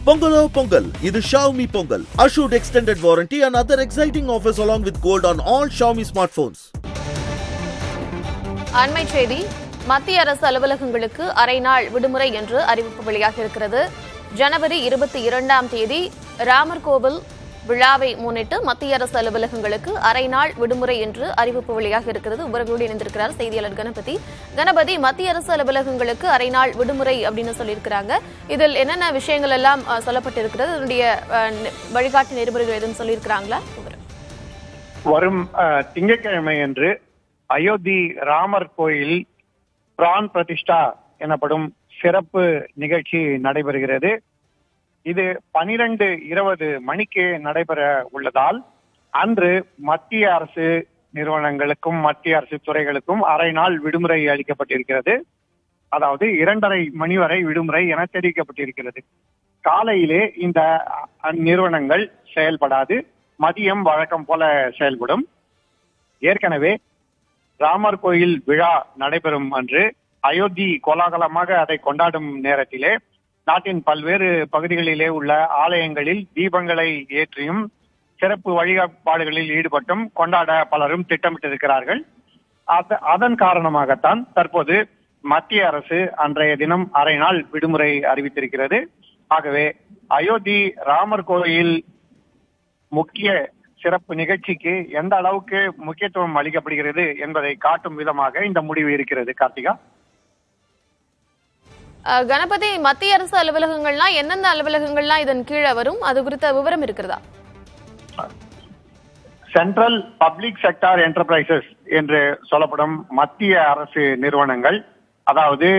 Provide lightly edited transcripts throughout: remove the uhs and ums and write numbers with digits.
Pongalo Pongal, இது Xiaomi Pongal. Assured extended warranty and other exciting offers along with gold on all Xiaomi smartphones. அண்மை செய்தி, மத்திய அரசு அலுவலகங்களுக்கு அரை நாள் விடுமுறை என்று அறிவிப்பு வெளியாக இருக்கிறது. ஜனவரி 22ஆம் தேதி ராமர் கோவில் விழாவை முன்னிட்டு மத்திய அரசு அலுவலகங்களுக்கு அரை நாள் விடுமுறை என்று அறிவிப்பு வெளியாக இருக்கிறது. விவரங்களோடு இணைந்திருக்கிறார் செய்தியாளர் கணபதி. மத்திய அரசு அலுவலகங்களுக்கு அரை நாள் விடுமுறை அப்படின்னு சொல்லியிருக்கிறாங்க. இதில் என்னென்ன விஷயங்கள் எல்லாம் சொல்லப்பட்டிருக்கிறது, இதனுடைய வழிகாட்டு நெறிமுறைகள் எதுவும் சொல்லியிருக்கிறாங்களா? வரும் திங்கட்கிழமை அன்று அயோத்தி ராமர் கோயில் பிரான் பிரதிஷ்டா எனப்படும் சிறப்பு நிகழ்ச்சி நடைபெறுகிறது. இது 12:20 மணிக்கு நடைபெற உள்ளதால் அன்று மத்திய அரசு நிறுவனங்களுக்கும் மத்திய அரசு துறைகளுக்கும் அரை நாள் விடுமுறை அளிக்கப்பட்டிருக்கிறது. அதாவது 2:30 மணி வரை விடுமுறை என தெரிவிக்கப்பட்டிருக்கிறது. காலையிலே இந்த நிறுவனங்கள் செயல்படாது, மதியம் வழக்கம் போல செயல்படும். ஏற்கனவே ராமர் கோயில் விழா நடைபெறும் அன்று அயோத்தி கோலாகலமாக அதை கொண்டாடும் நேரத்திலே நாட்டின் பல்வேறு பகுதிகளிலே உள்ள ஆலயங்களில் தீபங்களை ஏற்றியும் சிறப்பு வழிபாடுகளில் ஈடுபட்டும் கொண்டாட பலரும் திட்டமிட்டிருக்கிறார்கள். அதன் காரணமாகத்தான் தற்போது மத்திய அரசு அன்றைய தினம் அரை நாள் விடுமுறை அறிவித்திருக்கிறது. ஆகவே அயோத்தி ராமர் கோயில் முக்கிய சிறப்பு நிகழ்ச்சிக்கு எந்த அளவுக்கு முக்கியத்துவம் அளிக்கப்படுகிறது என்பதை காட்டும் விதமாக இந்த முடிவு இருக்கிறது. கார்த்திகா, கணபதி, மத்திய அரசு அலுவலகங்கள்லாம் எந்தெந்த அலுவலகங்கள்லாம் இதன் கீழே வரும், அது குறித்த விவரம் இருக்கிறதா? சென்ட்ரல் பப்ளிக் செக்டார் என்டர்பிரைசஸ் என்று சொல்லப்படும் மத்திய அரசு நிறுவனங்கள், அதாவது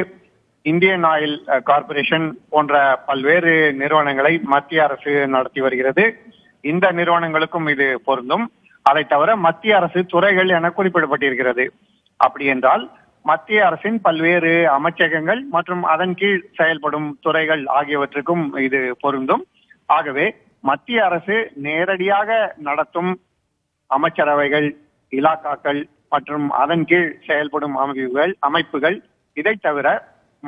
இந்தியன் ஆயில் கார்பரேஷன் போன்ற பல்வேறு நிறுவனங்களை மத்திய அரசு நடத்தி வருகிறது. இந்த நிறுவனங்களுக்கும் இது பொருந்தும். அதை தவிர மத்திய அரசு துறைகள் என குறிப்பிடப்பட்டிருக்கிறது. அப்படி என்றால் மத்திய அரசின் பல்வேறு அமைச்சகங்கள் மற்றும் அதன் கீழ் செயல்படும் துறைகள் ஆகியவற்றுக்கும் இது பொருந்தும். ஆகவே மத்திய அரசு நேரடியாக நடத்தும் அமைச்சரவைகள், இலாக்காக்கள் மற்றும் அதன் கீழ் செயல்படும் அமைப்புகள், இதை தவிர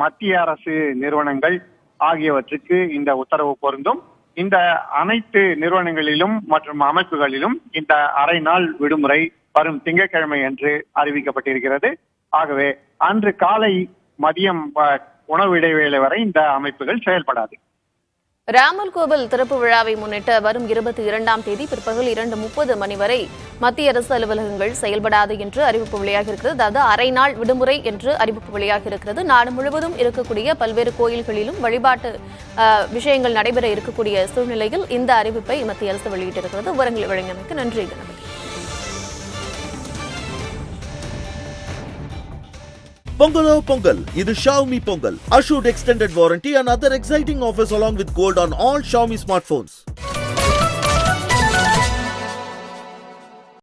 மத்திய அரசு நிறுவனங்கள் ஆகியவற்றுக்கு இந்த உத்தரவு பொருந்தும். இந்த அனைத்து நிறுவனங்களிலும் மற்றும் அமைப்புகளிலும் இந்த அரை நாள் விடுமுறை வரும் திங்கட்கிழமை அன்று அறிவிக்கப்பட்டிருக்கிறது. ஆகவே அன்று காலை மதியம் உணவு இடைவேளை வரை இந்த அமைப்புகள் செயல்படாது. ராமர் கோவில் திறப்பு விழாவை முன்னிட்டு வரும் 22ஆம் தேதி பிற்பகல் 2:30 மணி வரை மத்திய அரசு அலுவலகங்கள் செயல்படாது என்று அறிவிப்பு வெளியாக இருக்கிறது. அதாவது அரை நாள் விடுமுறை என்று அறிவிப்பு வெளியாக இருக்கிறது. நாடு முழுவதும் இருக்கக்கூடிய பல்வேறு கோயில்களிலும் வழிபாட்டு விஷயங்கள் நடைபெற இருக்கக்கூடிய சூழ்நிலையில் இந்த அறிவிப்பை மத்திய அரசு வெளியிட்டிருக்கிறது. விவரங்களை வழங்கியமைக்கு நன்றி கணபதி. Pongalo Pongal, இது Xiaomi Pongal. Assured extended warranty and other exciting offers along with gold on all Xiaomi smartphones.